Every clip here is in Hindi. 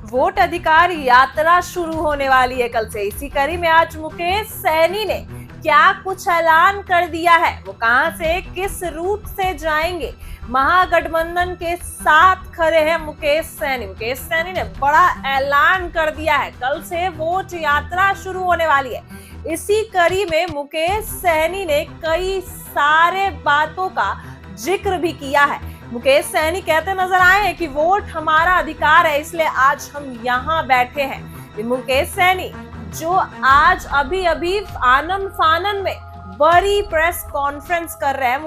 वोट अधिकार यात्रा शुरू होने वाली है कल से। इसी कड़ी में आज मुकेश सहनी ने क्या कुछ ऐलान कर दिया है, वो कहां से किस रूट से जाएंगे। महागठबंधन के साथ खड़े हैं मुकेश सहनी। मुकेश सहनी ने बड़ा ऐलान कर दिया है, कल से वोट यात्रा शुरू होने वाली है। इसी कड़ी में मुकेश सहनी ने कई सारे बातों का जिक्र भी किया है। मुकेश सहनी कहते नजर आए हैं कि वोट हमारा अधिकार है, इसलिए आज हम यहाँ बैठे हैं। मुकेश सहनी जो आज अभी आनन फानन में बड़ी प्रेस कॉन्फ्रेंस कर रहे हैं।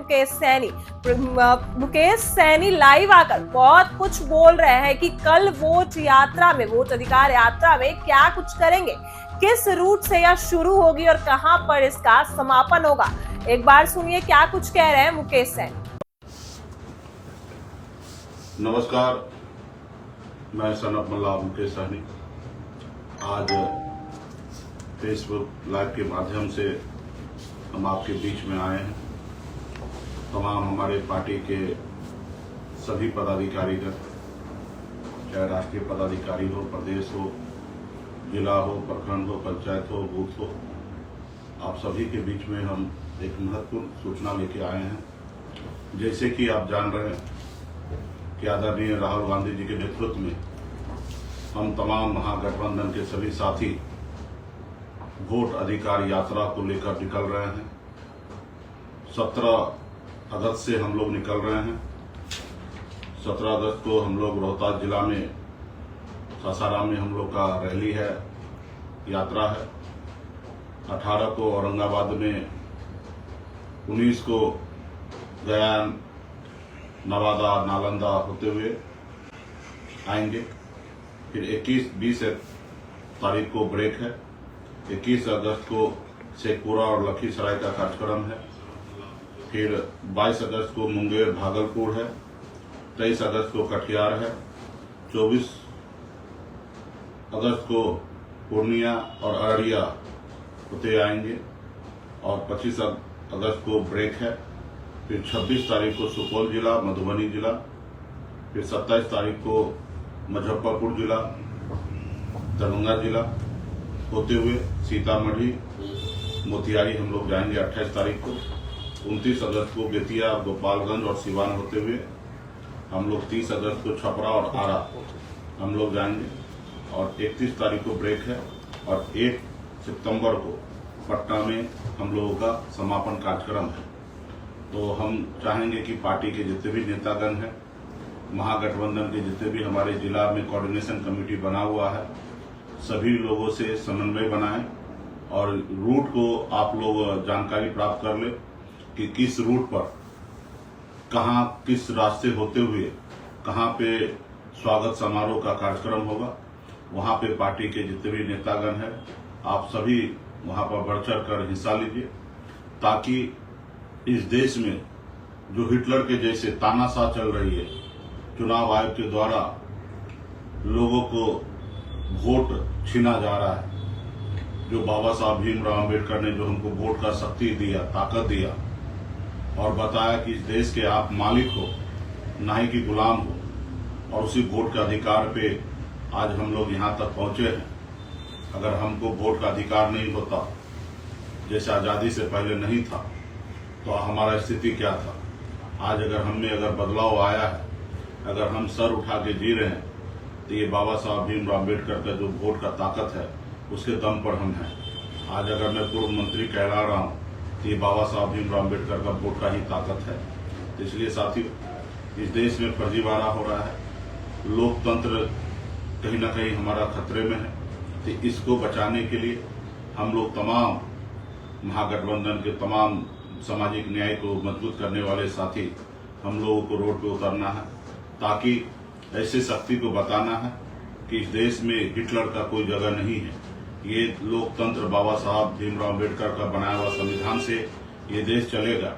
मुकेश सहनी लाइव आकर बहुत कुछ बोल रहे हैं कि कल वोट यात्रा में, वोट अधिकार यात्रा में क्या कुछ करेंगे, किस रूट से यह शुरू होगी और कहां पर इसका समापन होगा। एक बार सुनिए क्या कुछ कह रहे हैं मुकेश सहनी। नमस्कार, मैं सनत मल्ला मुकेश सहनी आज फेसबुक लाइव के माध्यम से हम आपके बीच में आए हैं। तमाम हमारे पार्टी के सभी पदाधिकारीगण, चाहे राष्ट्रीय पदाधिकारी हो, प्रदेश हो, जिला हो, प्रखंड हो, पंचायत हो, बूथ हो, आप सभी के बीच में हम एक महत्वपूर्ण सूचना लेके आए हैं। जैसे कि आप जान रहे हैं कि आदरणीय राहुल गांधी जी के नेतृत्व में हम तमाम महागठबंधन के सभी साथी वोट अधिकार यात्रा को लेकर निकल रहे हैं। 17 अगस्त से हम लोग निकल रहे हैं। 17 अगस्त को हम लोग रोहतास जिला में सासाराम में हम लोग का रैली है, यात्रा है। 18 को औरंगाबाद में, 19 को गया, नवादा, नालंदा होते हुए आएंगे। फिर 21-20 तारीख को ब्रेक है। 21 अगस्त को शेखपुरा और लखीसराय का कार्यक्रम है। फिर 22 अगस्त को मुंगेर, भागलपुर है। 23 अगस्त को कटिहार है। 24 अगस्त को पूर्णिया और अररिया होते आएंगे और 25 अगस्त को ब्रेक है। फिर 26 तारीख को सुपौल जिला, मधुबनी जिला। फिर 27 तारीख को मुजफ्फरपुर जिला, दरभंगा जिला होते हुए सीतामढ़ी, मोतिहारी हम लोग जाएंगे 28 तारीख को। 29 अगस्त को बेतिया, गोपालगंज और सिवान होते हुए हम लोग 30 अगस्त को छपरा और आरा हम लोग जाएंगे और 31 तारीख को ब्रेक है और 1 सितंबर को पटना में हम लोगों का समापन कार्यक्रम है। तो हम चाहेंगे कि पार्टी के जितने भी नेतागण हैं, महागठबंधन के जितने भी हमारे जिला में कोऑर्डिनेशन कमेटी बना हुआ है, सभी लोगों से समन्वय बनाएं और रूट को आप लोग जानकारी प्राप्त कर ले कि किस रूट पर, कहां, किस रास्ते होते हुए कहां पे स्वागत समारोह का कार्यक्रम होगा। वहां पे पार्टी के जितने भी नेतागण हैं, आप सभी वहां पर बढ़ चढ़ कर हिस्सा लीजिए, ताकि इस देश में जो हिटलर के जैसे तानाशाह चल रही है, चुनाव आयोग के द्वारा लोगों को वोट छीना जा रहा है, जो बाबा साहब भीमराव अम्बेडकर ने जो हमको वोट का शक्ति दिया, ताकत दिया और बताया कि इस देश के आप मालिक हो, ना ही कि गुलाम हो, और उसी वोट के अधिकार पे आज हम लोग यहाँ तक पहुंचे हैं। अगर हमको वोट का अधिकार नहीं होता, जैसे आजादी से पहले नहीं था, तो हमारा स्थिति क्या था। आज अगर हमें बदलाव आया है, अगर हम सर उठा के जी रहे हैं, तो ये बाबा साहब भीमराव अम्बेडकर का जो वोट का ताकत है, उसके दम पर हम हैं। आज अगर मैं पूर्व मंत्री कहला रहा हूँ, तो ये बाबा साहब भीमराव अम्बेडकर का वोट का ही ताकत है। तो इसलिए साथियों, इस देश में फर्जीवाड़ा हो रहा है, लोकतंत्र कहीं ना कहीं हमारा खतरे में है। तो इसको बचाने के लिए हम लोग तमाम महागठबंधन के तमाम सामाजिक न्याय को मजबूत करने वाले साथी, हम लोगों को रोड पे उतरना है, ताकि ऐसे शक्ति को बताना है कि इस देश में हिटलर का कोई जगह नहीं है। ये लोकतंत्र बाबा साहब भीमराव अम्बेडकर का बनाया हुआ संविधान से ये देश चलेगा।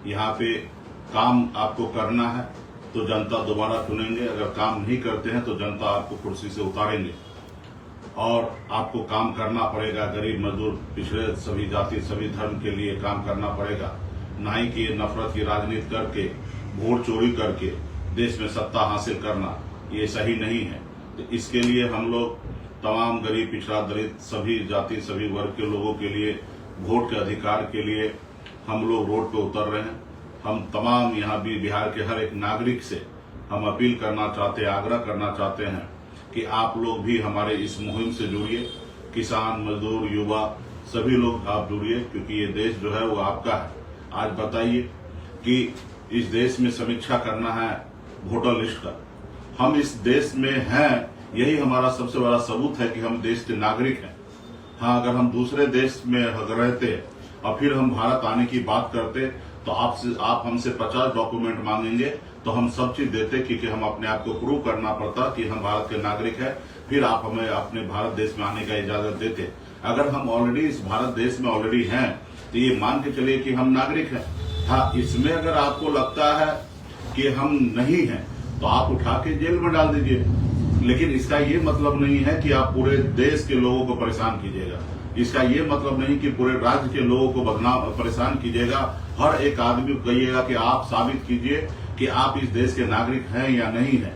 यहाँ पे काम आपको करना है तो जनता दोबारा चुनेंगे, अगर काम नहीं करते हैं तो जनता आपको कुर्सी से उतारेंगे और आपको काम करना पड़ेगा। गरीब, मजदूर, पिछड़े सभी जाति, सभी धर्म के लिए काम करना पड़ेगा, ना ही कि नफरत की राजनीति करके, वोट चोरी करके देश में सत्ता हासिल करना, ये सही नहीं है। तो इसके लिए हम लोग तमाम गरीब, पिछड़ा, दलित, सभी जाति, सभी वर्ग के लोगों के लिए वोट के अधिकार के लिए हम लोग रोड पे उतर रहे हैं। हम तमाम यहाँ भी बिहार के हर एक नागरिक से हम अपील करना चाहते हैं, आग्रह करना चाहते हैं कि आप लोग भी हमारे इस मुहिम से जुड़िए। किसान, मजदूर, युवा सभी लोग आप जुड़िए, क्योंकि ये देश जो है वो आपका है। आज बताइए कि इस देश में समीक्षा करना है वोटर लिस्ट का। हम इस देश में हैं, यही हमारा सबसे बड़ा सबूत है कि हम देश के नागरिक हैं। हाँ, अगर हम दूसरे देश में रहते और फिर हम भारत आने की बात करते तो आप हमसे 50 डॉक्यूमेंट मांगेंगे तो हम सब चीज देते, क्योंकि हम अपने आप को प्रूव करना पड़ता कि हम भारत के नागरिक हैं, फिर आप हमें अपने भारत देश में आने का इजाजत देते। अगर हम ऑलरेडी इस भारत देश में ऑलरेडी हैं तो ये मान के चलिए कि हम नागरिक हैं। हाँ, इसमें अगर आपको लगता है कि हम नहीं हैं तो आप उठा के जेल में डाल दीजिए, लेकिन इसका ये मतलब नहीं है कि आप पूरे देश के लोगों को परेशान कीजिएगा। इसका ये मतलब नहीं कि पूरे राज्य के लोगों को परेशान कीजिएगा। हर एक आदमी को कहिएगा कि आप साबित कीजिए कि आप इस देश के नागरिक हैं या नहीं हैं।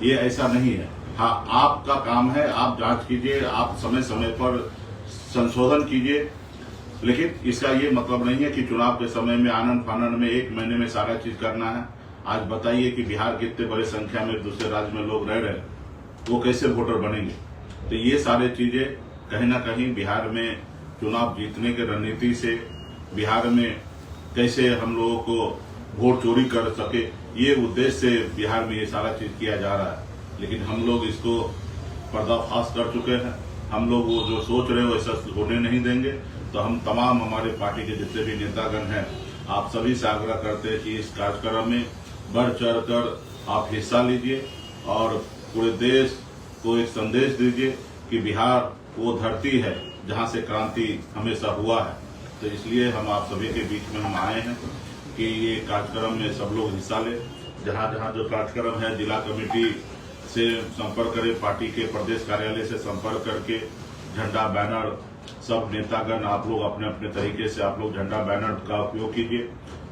ये ऐसा नहीं है। हाँ, आपका काम है, आप जांच कीजिए, आप समय समय पर संशोधन कीजिए, लेकिन इसका ये मतलब नहीं है कि चुनाव के समय में आनंद फानंद में 1 महीने में सारा चीज करना है। आज बताइए कि बिहार के इतने बड़े संख्या में दूसरे राज्य में लोग रह रहे हैं, वो कैसे वोटर बनेंगे? तो ये सारे चीजें कहीं ना कहीं बिहार में चुनाव जीतने की रणनीति से, बिहार में कैसे हम लोगों को वोट चोरी कर सके, ये उद्देश्य से बिहार में ये सारा चीज किया जा रहा है। लेकिन हम लोग इसको पर्दाफाश कर चुके हैं। हम लोग वो जो सोच रहे हो ऐसा होने नहीं देंगे। तो हम तमाम हमारे पार्टी के जितने भी नेतागण हैं, आप सभी से आग्रह करते हैं कि इस कार्यक्रम में बढ़ चढ़ कर आप हिस्सा लीजिए और पूरे देश को एक संदेश दीजिए कि बिहार वो धरती है जहां से क्रांति हमेशा हुआ है। तो इसलिए हम आप सभी के बीच में हम आए हैं कि ये कार्यक्रम में सब लोग हिस्सा लें। जहां जहां जो कार्यक्रम है, जिला कमेटी से संपर्क करें, पार्टी के प्रदेश कार्यालय से संपर्क करके झंडा, बैनर, सब नेतागण आप लोग अपने अपने तरीके से आप लोग झंडा, बैनर का उपयोग कीजिए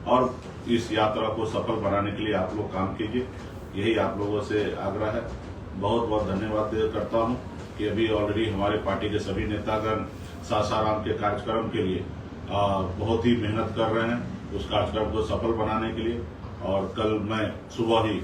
और इस यात्रा को सफल बनाने के लिए आप लोग काम कीजिए। यही आप लोगों से आग्रह है। बहुत बहुत धन्यवाद करता हूं कि अभी ऑलरेडी हमारे पार्टी के सभी नेतागण सासाराम के कार्यक्रम के लिए बहुत ही मेहनत कर रहे हैं उस कार्यक्रम को सफल बनाने के लिए। और कल मैं सुबह ही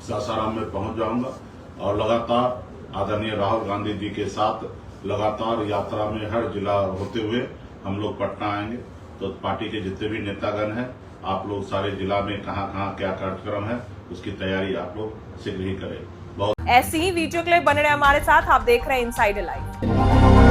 सासाराम में पहुंच जाऊंगा और लगातार आदरणीय राहुल गांधी जी के साथ लगातार यात्रा में हर जिला होते हुए हम लोग पटना आएंगे। तो पार्टी के जितने भी नेतागण हैं, आप लोग सारे जिला में कहां कहां क्या कार्यक्रम है उसकी तैयारी आप लोग शीघ्र ही करें। ऐसी ही वीडियो के लिए बने रहे हमारे साथ। आप देख रहे हैं इनसाइडर लाइव।